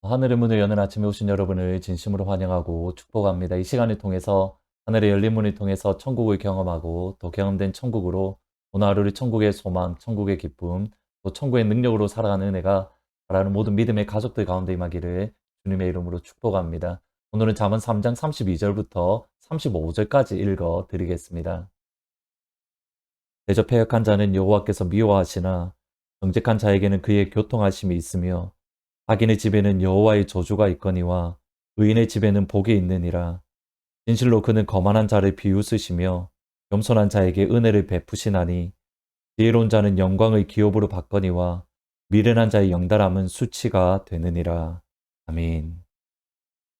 하늘의 문을 여는 아침에 오신 여러분을 진심으로 환영하고 축복합니다. 이 시간을 통해서 하늘의 열린 문을 통해서 천국을 경험하고 또 경험된 천국으로 오늘 하루를 천국의 소망, 천국의 기쁨, 또 천국의 능력으로 살아가는 은혜가 바라는 모든 믿음의 가족들 가운데 임하기를 주님의 이름으로 축복합니다. 오늘은 잠언 3장 32절부터 35절까지 읽어 드리겠습니다. 대저 패역한 자는 여호와께서 미워하시나 정직한 자에게는 그의 교통하심이 있으며 악인의 집에는 여호와의 저주가 있거니와 의인의 집에는 복이 있느니라. 진실로 그는 거만한 자를 비웃으시며 겸손한 자에게 은혜를 베푸시나니 지혜로운 자는 영광의 기업으로 받거니와 미련한 자의 영달함은 수치가 되느니라. 아멘.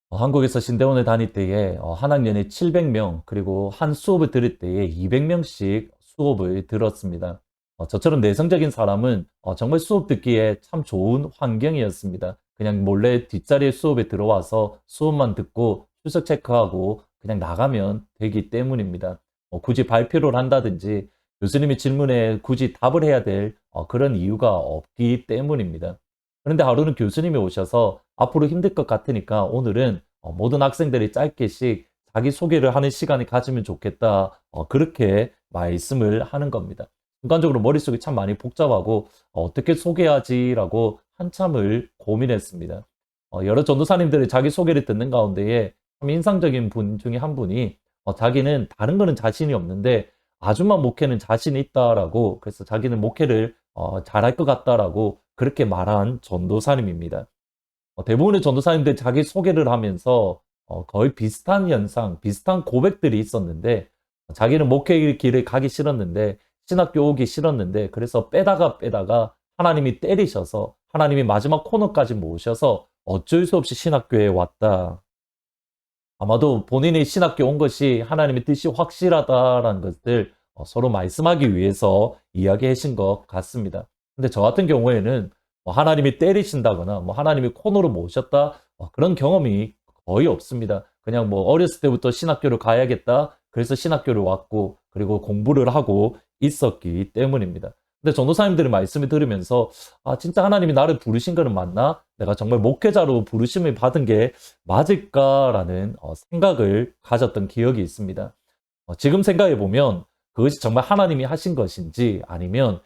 한국에서 신대원을 다닐 때에 한 학년에 700명 그리고 한 수업을 들을 때에 200명씩 수업을 들었습니다. 저처럼 내성적인 사람은 정말 수업 듣기에 참 좋은 환경이었습니다. 그냥 몰래 뒷자리에 수업에 들어와서 수업만 듣고 출석 체크하고 그냥 나가면 되기 때문입니다. 굳이 발표를 한다든지 교수님의 질문에 굳이 답을 해야 될 그런 이유가 없기 때문입니다. 그런데 하루는 교수님이 오셔서 앞으로 힘들 것 같으니까 오늘은 모든 학생들이 짧게씩 자기소개를 하는 시간을 가지면 좋겠다. 그렇게 말씀을 하는 겁니다. 순간적으로 머릿속이 참 많이 복잡하고 어떻게 소개하지라고 한참을 고민했습니다. 여러 전도사님들의 자기소개를 듣는 가운데에 참 인상적인 분 중에 한 분이 자기는 다른 거는 자신이 없는데 아줌마 목회는 자신이 있다라고, 그래서 자기는 목회를 잘할 것 같다라고 그렇게 말한 전도사님입니다. 대부분의 전도사님들 자기 소개를 하면서 거의 비슷한 현상, 비슷한 고백들이 있었는데 자기는 목회 길을 가기 싫었는데 신학교 오기 싫었는데 그래서 빼다가 하나님이 때리셔서 하나님이 마지막 코너까지 모셔서 어쩔 수 없이 신학교에 왔다. 아마도 본인이 신학교 온 것이 하나님의 뜻이 확실하다라는 것을 서로 말씀하기 위해서 이야기하신 것 같습니다. 근데 저 같은 경우에는 하나님이 때리신다거나 하나님이 코너로 모셨다 그런 경험이 거의 없습니다. 그냥 어렸을 때부터 신학교를 가야겠다. 그래서 신학교를 왔고 그리고 공부를 하고 있었기 때문입니다. 근데 전도사님들의 말씀을 들으면서 진짜 하나님이 나를 부르신 거는 맞나? 내가 정말 목회자로 부르심을 받은 게 맞을까라는 생각을 가졌던 기억이 있습니다. 지금 생각해 보면 그것이 정말 하나님이 하신 것인지 아니면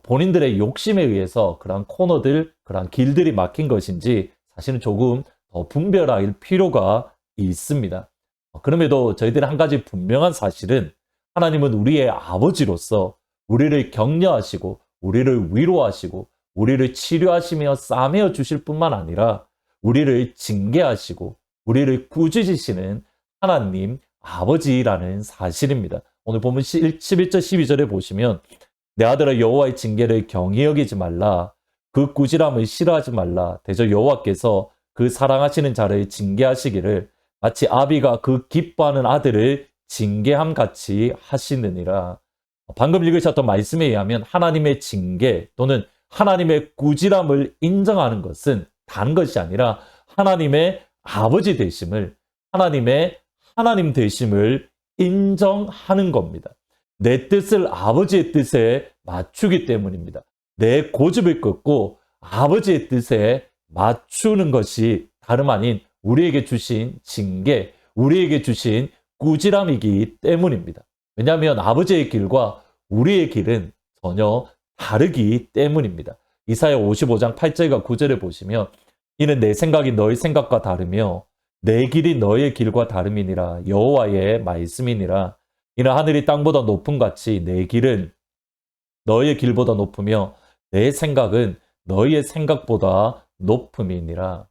본인들의 욕심에 의해서 그러한 코너들, 그러한 길들이 막힌 것인지 사실은 조금 더 분별할 필요가 있습니다. 그럼에도 저희들은 한 가지 분명한 사실은 하나님은 우리의 아버지로서 우리를 격려하시고 우리를 위로하시고 우리를 치료하시며 싸매어 주실 뿐만 아니라 우리를 징계하시고 우리를 꾸짖으시는 하나님 아버지라는 사실입니다. 오늘 보면 11절 12절에 보시면 내 아들아 여호와의 징계를 경히 여기지 말라. 그 꾸지람을 싫어하지 말라. 대저 여호와께서 그 사랑하시는 자를 징계하시기를 마치 아비가 그 기뻐하는 아들을 징계함 같이 하시느니라. 방금 읽으셨던 말씀에 의하면 하나님의 징계 또는 하나님의 꾸지람을 인정하는 것은 다른 것이 아니라 하나님의 아버지 되심을, 하나님의 하나님 되심을 인정하는 겁니다. 내 뜻을 아버지의 뜻에 맞추기 때문입니다. 내 고집을 꺾고 아버지의 뜻에 맞추는 것이 다름 아닌 우리에게 주신 징계, 우리에게 주신 꾸지람이기 때문입니다. 왜냐하면 아버지의 길과 우리의 길은 전혀 다르기 때문입니다. 이사야 55장 8절과 9절에 보시면 이는 내 생각이 너희 생각과 다르며 내 길이 너희의 길과 다름이니라. 여호와의 말씀이니라. 이는 하늘이 땅보다 높음 같이 내 길은 너희의 길보다 높으며 내 생각은 너희의 생각보다 높음이니라.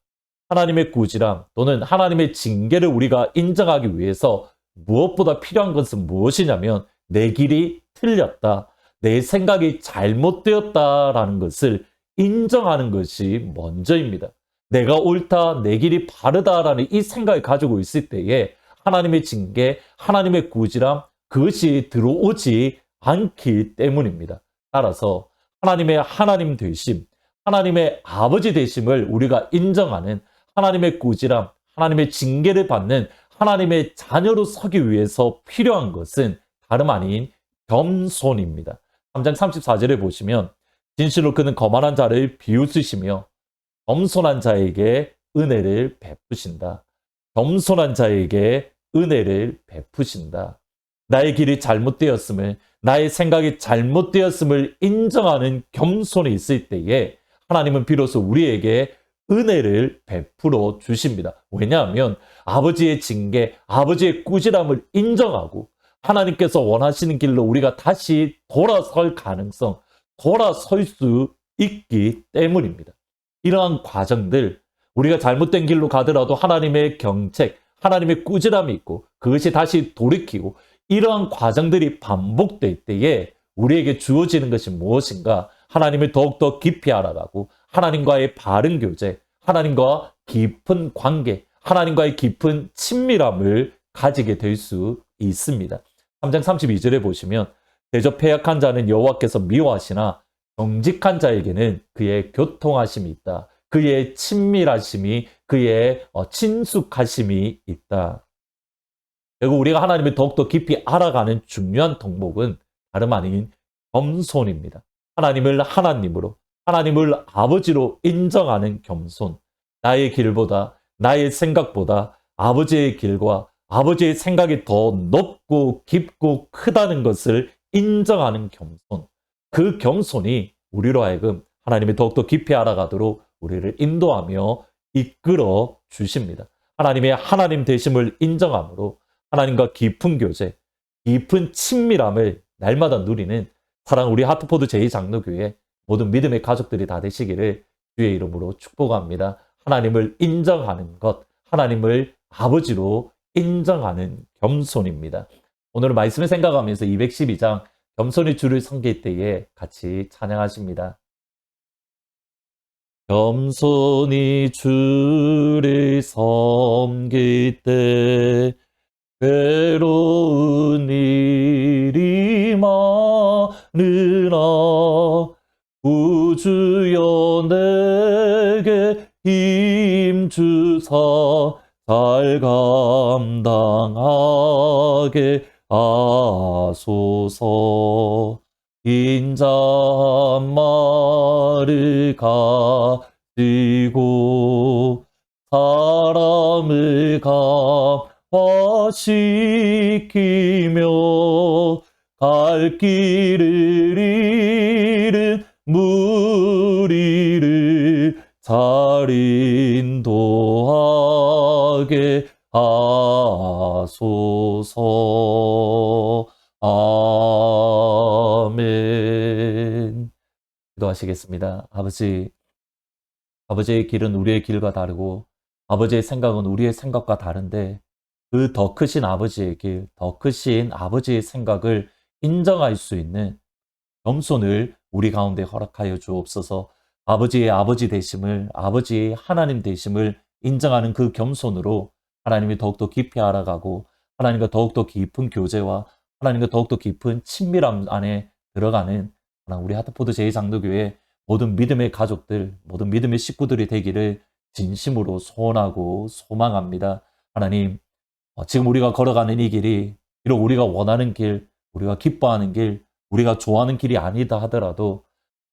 하나님의 꾸지람 또는 하나님의 징계를 우리가 인정하기 위해서 무엇보다 필요한 것은 무엇이냐면 내 길이 틀렸다. 내 생각이 잘못되었다라는 것을 인정하는 것이 먼저입니다. 내가 옳다, 내 길이 바르다라는 이 생각을 가지고 있을 때에 하나님의 징계, 하나님의 꾸지람 그것이 들어오지 않기 때문입니다. 따라서 하나님의 하나님 되심, 하나님의 아버지 되심을 우리가 인정하는 하나님의 꾸지람, 하나님의 징계를 받는 하나님의 자녀로 서기 위해서 필요한 것은 다름 아닌 겸손입니다. 3장 34절에 보시면 진실로 그는 거만한 자를 비웃으시며 겸손한 자에게 은혜를 베푸신다. 겸손한 자에게 은혜를 베푸신다. 나의 길이 잘못되었음을, 나의 생각이 잘못되었음을 인정하는 겸손이 있을 때에 하나님은 비로소 우리에게 은혜를 베풀어 주십니다. 왜냐하면 아버지의 징계, 아버지의 꾸지람을 인정하고 하나님께서 원하시는 길로 우리가 다시 돌아설 가능성, 돌아설 수 있기 때문입니다. 이러한 과정들, 우리가 잘못된 길로 가더라도 하나님의 경책, 하나님의 꾸지람이 있고 그것이 다시 돌이키고 이러한 과정들이 반복될 때에 우리에게 주어지는 것이 무엇인가? 하나님을 더욱더 깊이 알아가고 하나님과의 바른 교제, 하나님과 깊은 관계, 하나님과의 깊은 친밀함을 가지게 될 수 있습니다. 3장 32절에 보시면 대저 패역한 자는 여호와께서 미워하시나 정직한 자에게는 그의 교통하심이 있다. 그의 친밀하심이, 그의 친숙하심이 있다. 결국 우리가 하나님을 더욱더 깊이 알아가는 중요한 덕목은 다름 아닌 겸손입니다. 하나님을 하나님으로, 하나님을 아버지로 인정하는 겸손. 나의 길보다, 나의 생각보다 아버지의 길과 아버지의 생각이 더 높고 깊고 크다는 것을 인정하는 겸손. 그 겸손이 우리로 하여금 하나님을 더욱더 깊이 알아가도록 우리를 인도하며 이끌어 주십니다. 하나님의 하나님 되심을 인정함으로 하나님과 깊은 교제, 깊은 친밀함을 날마다 누리는 사랑 우리 하트포드 제2장로교회 모든 믿음의 가족들이 다 되시기를 주의 이름으로 축복합니다. 하나님을 인정하는 것, 하나님을 아버지로 인정하는 겸손입니다. 오늘 말씀을 생각하면서 212장 겸손이 주를 섬길 때에 같이 찬양하십니다. 겸손히 주를 섬길 때 괴로운 일이 많으나 구주여 내게 힘주사 잘 감당하게 하소서. 인자 한 마리 가지고 사람을 감화시키며 갈 길을 잃은 무리를 잘 인도하게 하소서. 아멘. 기도하시겠습니다. 아버지의 길은 우리의 길과 다르고 아버지의 생각은 우리의 생각과 다른데 그 더 크신 아버지의 길, 더 크신 아버지의 생각을 인정할 수 있는 겸손을 우리 가운데 허락하여 주옵소서. 아버지의 아버지 되심을, 아버지의 하나님 되심을 인정하는 그 겸손으로 하나님이 더욱더 깊이 알아가고 하나님과 더욱더 깊은 교제와 하나님과 더욱더 깊은 친밀함 안에 들어가는 우리 하트포드 제2장로교회 모든 믿음의 가족들, 모든 믿음의 식구들이 되기를 진심으로 소원하고 소망합니다. 하나님, 지금 우리가 걸어가는 이 길이 비록 우리가 원하는 길, 우리가 기뻐하는 길, 우리가 좋아하는 길이 아니다 하더라도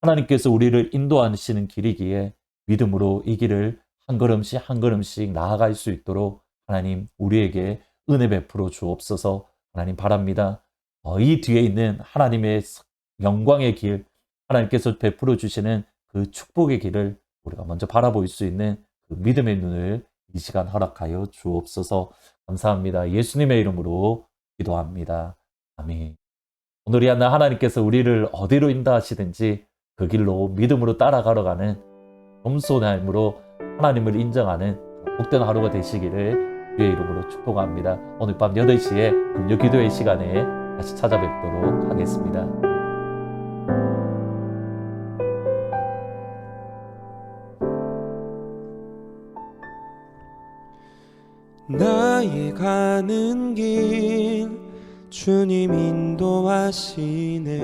하나님께서 우리를 인도하시는 길이기에 믿음으로 이 길을 한 걸음씩 한 걸음씩 나아갈 수 있도록 하나님 우리에게 은혜 베풀어 주옵소서. 하나님 바랍니다. 이 뒤에 있는 하나님의 영광의 길, 하나님께서 베풀어 주시는 그 축복의 길을 우리가 먼저 바라볼 수 있는 그 믿음의 눈을 이 시간 허락하여 주옵소서. 감사합니다. 예수님의 이름으로 기도합니다. 아멘. 오늘 이 날 하나님께서 우리를 어디로 인도하시든지 그 길로 믿음으로 따라가러 가는 겸손함으로 하나님을 인정하는 복된 하루가 되시기를 주의 이름으로 축복합니다. 오늘 밤 8시에 금요 기도의 시간에 다시 찾아뵙도록 하겠습니다. 나의 가는 길 주님 인도하시네.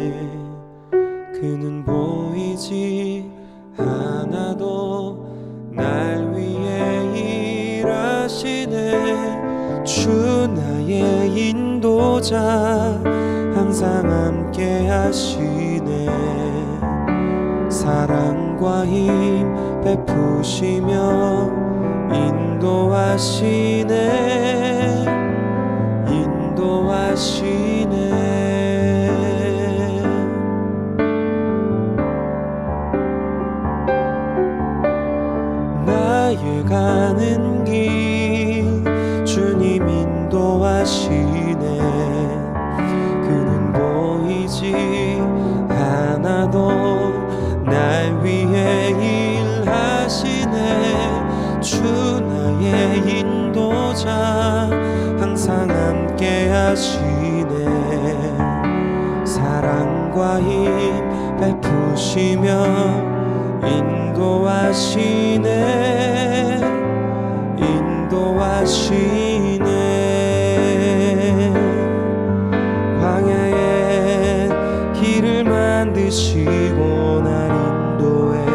그는 보이지 않아도 날 위해 일하시네. 주 나의 인도자 항상 함께 하시네. 사랑과 힘 베푸시며 인도하시네 나의 가는 길 주님 인도하시네 그는 보이지 않아도 날 위해 일하시네 주 나의 인도자 항상 함께 하시네 사랑과 힘 베푸시며 인도하시네 광야에 길을 만드시고 날 인도해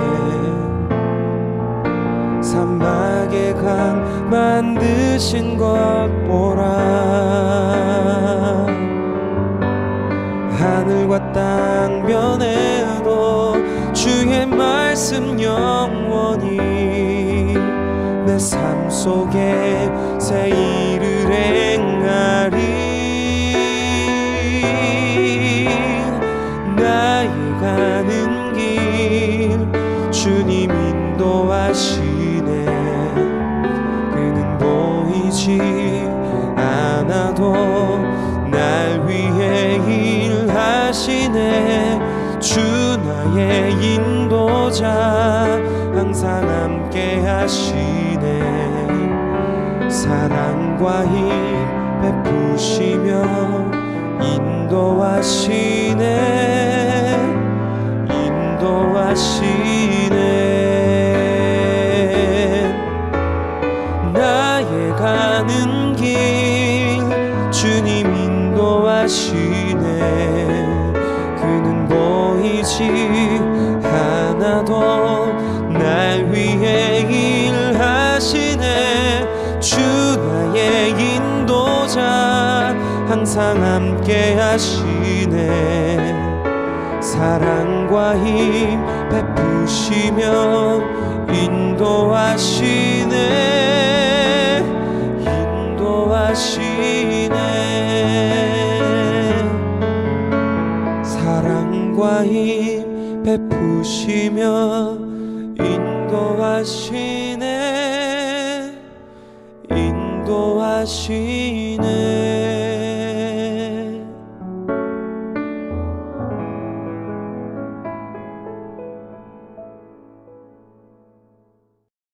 사막에 강 만드신 것 보라 하늘과 땅 변해도 주의 말씀 영원히 내 삶 속에 새 일을 행하리 나의 가는 길 주님 인도하시네 그는 보이지 않아도 날 위해 일하시네 주 나의 인도자 항상 함께 하시네 사랑과 힘 베푸시며 인도하시네 나의 가는 길 주님 인도하시네 그는 보이지 않아도 날 위해 일하시네 주 나의 인도자 항상 함께 하시네 사랑과 힘 베푸시며 인도하시네 사랑과 힘 베푸시며 인도하시네